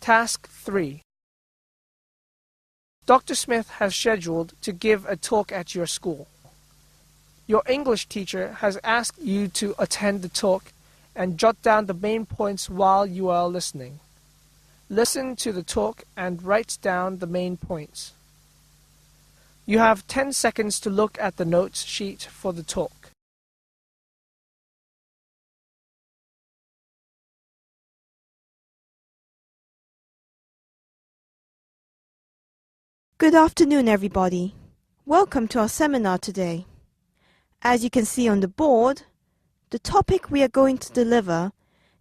Task 3. Dr. Smith has scheduled to give a talk at your school. Your English teacher has asked you to attend the talk and jot down the main points while you are listening. Listen to the talk and write down the main points. You have 10 seconds to look at the notes sheet for the talk. Good afternoon, everybody. Welcome to our seminar today. As you can see on the board, the topic we are going to deliver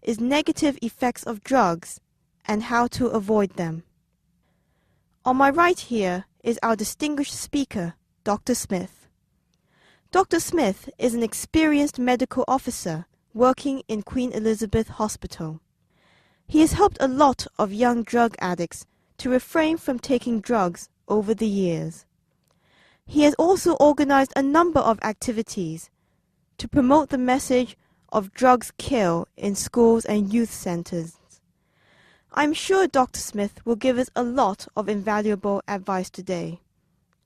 is negative effects of drugs and how to avoid them. On my right here is our distinguished speaker, Dr. Smith. Dr. Smith is an experienced medical officer working in Queen Elizabeth Hospital. He has helped a lot of young drug addicts to refrain from taking drugs over the years. He has also organized a number of activities to promote the message of drugs kill in schools and youth centers. I'm sure Dr. Smith will give us a lot of invaluable advice today.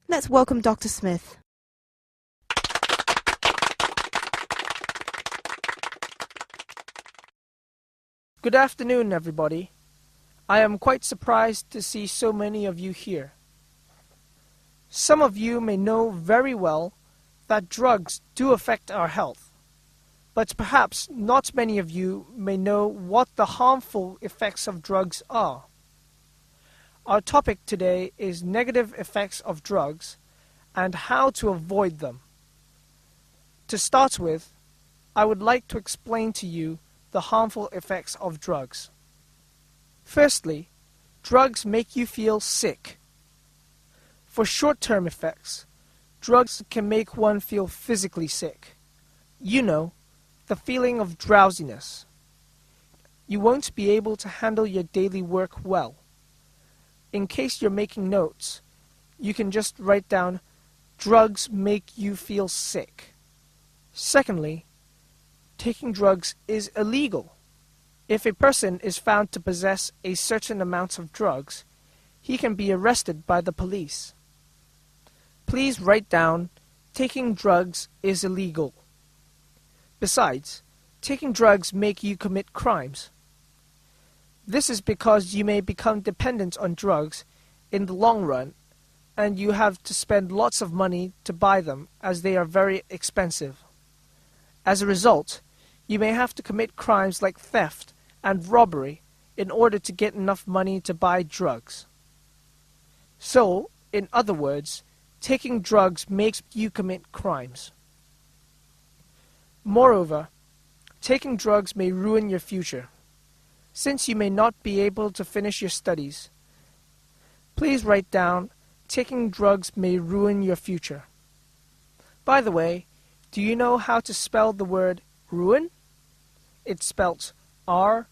Let's welcome Dr. Smith. Good afternoon, everybody. I am quite surprised to see so many of you here. Some of you may know very well that drugs do affect our health, but perhaps not many of you may know what the harmful effects of drugs are. Our topic today is negative effects of drugs and how to avoid them. To start with, I would like to explain to you the harmful effects of drugs. Firstly, drugs make you feel sick. For short-term effects, drugs can make one feel physically sick. You know, the feeling of drowsiness. You won't be able to handle your daily work well. In case you're making notes, you can just write down, drugs make you feel sick. Secondly, taking drugs is illegal. If a person is found to possess a certain amount of drugs, he can be arrested by the police. Please write down, taking drugs is illegal. Besides, taking drugs make you commit crimes. This is because you may become dependent on drugs in the long run, and you have to spend lots of money to buy them as they are very expensive. As a result, you may have to commit crimes like theft and robbery in order to get enough money to buy drugs. So, in other words, taking drugs makes you commit crimes. Moreover, taking drugs may ruin your future. Since you may not be able to finish your studies, please write down, taking drugs may ruin your future. By the way, do you know how to spell the word ruin? It's spelt R-U-I-N.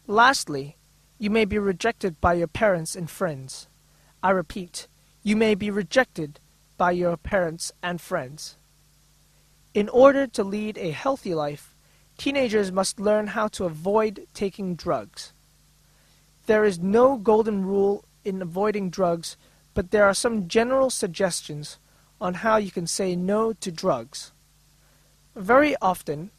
Lastly, you may be rejected by your parents and friends. I repeat, you may be rejected by your parents and friends. In order to lead a healthy life, teenagers must learn how to avoid taking drugs. There is no golden rule in avoiding drugs, but there are some general suggestions on how you can say no to drugs. Very often,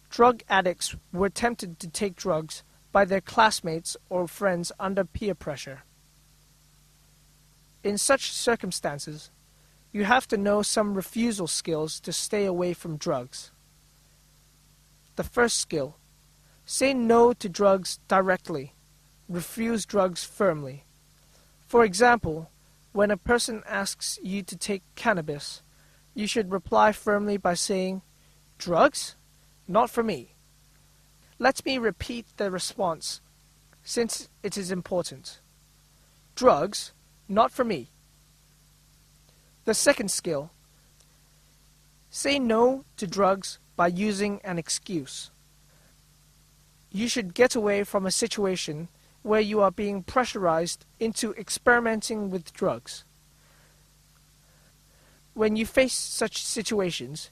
drug addicts were tempted to take drugs by their classmates or friends under peer pressure. In such circumstances, you have to know some refusal skills to stay away from drugs. The first skill: say no to drugs directly. Refuse drugs firmly. For example, when a person asks you to take cannabis, you should reply firmly by saying, "Drugs? Not for me." Let me repeat the response, since it is important. Drugs? Not for me. The second skill: say no to drugs by using an excuse. You should get away from a situation where you are being pressurized into experimenting with drugs. When you face such situations,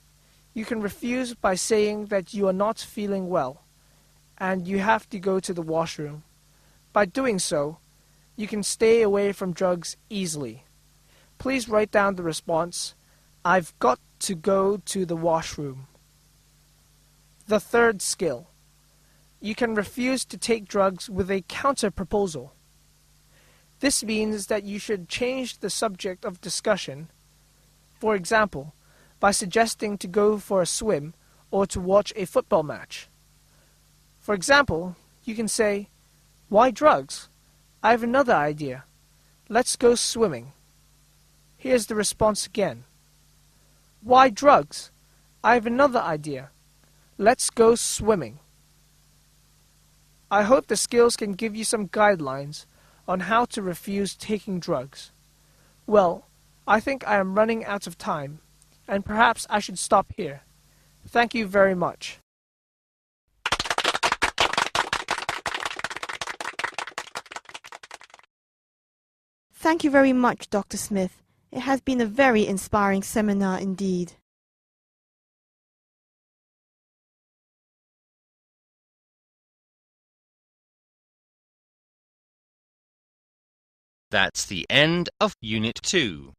you can refuse by saying that you are not feeling well, and you have to go to the washroom. By doing so, you can stay away from drugs easily. Please write down the response, "I've got to go to the washroom." The third skill. You can refuse to take drugs with a counter-proposal. This means that you should change the subject of discussion, for example, by suggesting to go for a swim or to watch a football match. For example, you can say, "Why drugs? I have another idea. Let's go swimming." Here's the response again. "Why drugs? I have another idea. Let's go swimming." I hope the skills can give you some guidelines on how to refuse taking drugs. Well, I think I am running out of time, and perhaps I should stop here. Thank you very much. Thank you very much, Dr. Smith. It has been a very inspiring seminar indeed. That's the end of Unit 2.